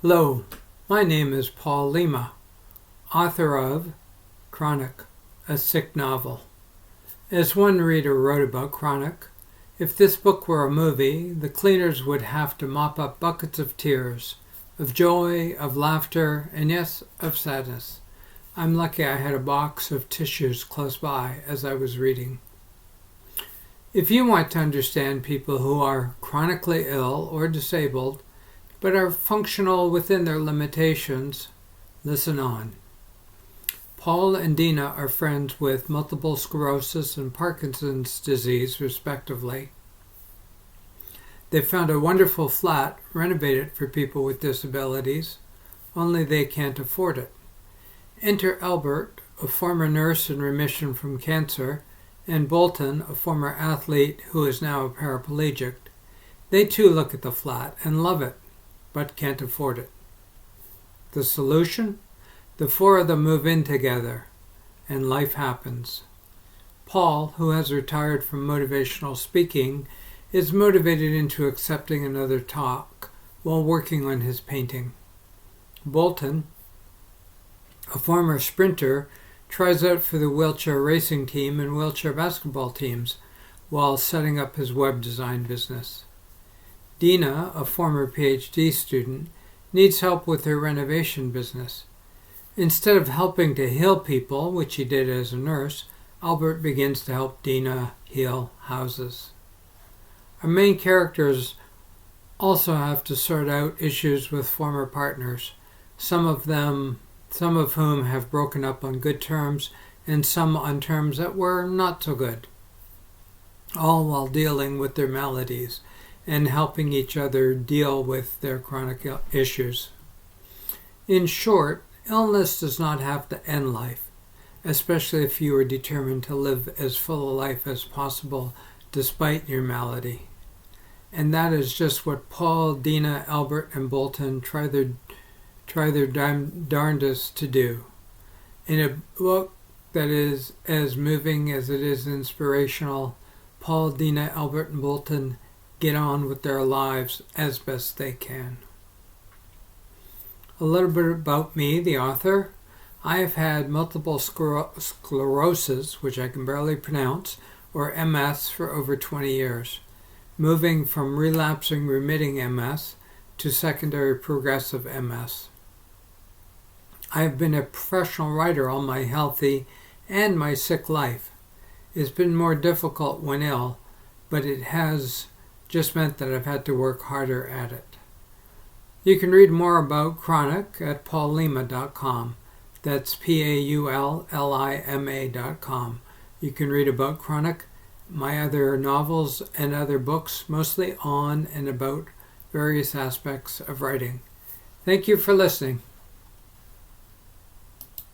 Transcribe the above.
Hello, my name is Paul Lima, author of Chronic, a sick novel. As one reader wrote about Chronic, if this book were a movie, the cleaners would have to mop up buckets of tears, of joy, of laughter, and yes, of sadness. I'm lucky I had a box of tissues close by as I was reading. If you want to understand people who are chronically ill or disabled, but are functional within their limitations, listen on. Paul and Dina are friends with multiple sclerosis and Parkinson's disease, respectively. They found a wonderful flat renovated for people with disabilities, only they can't afford it. Enter Albert, a former nurse in remission from cancer, and Bolton, a former athlete who is now a paraplegic. They too look at the flat and love it, but can't afford it. The solution? The four of them move in together, and life happens. Paul, who has retired from motivational speaking, is motivated into accepting another talk while working on his painting. Bolton, a former sprinter, tries out for the wheelchair racing team and wheelchair basketball teams while setting up his web design business. Dina, a former PhD student, needs help with her renovation business. Instead of helping to heal people, which he did as a nurse, Albert begins to help Dina heal houses. Our main characters also have to sort out issues with former partners, some of whom have broken up on good terms and some on terms that were not so good, all while dealing with their maladies and helping each other deal with their chronic issues. In short, illness does not have to end life, especially if you are determined to live as full a life as possible despite your malady. And that is just what Paul, Dina, Albert, and Bolton try their darndest to do. In a book that is as moving as it is inspirational, Paul, Dina, Albert, and Bolton get on with their lives as best they can. A little bit about me, the author. I have had multiple sclerosis, which I can barely pronounce, or MS, for over 20 years, moving from relapsing remitting MS to secondary progressive MS. I have been a professional writer all my healthy and my sick life. It's been more difficult when ill, but it has just meant that I've had to work harder at it. You can read more about Chronic at paullima.com. That's PAULLIMA.com. You can read about Chronic, my other novels, and other books, mostly on and about various aspects of writing. Thank you for listening.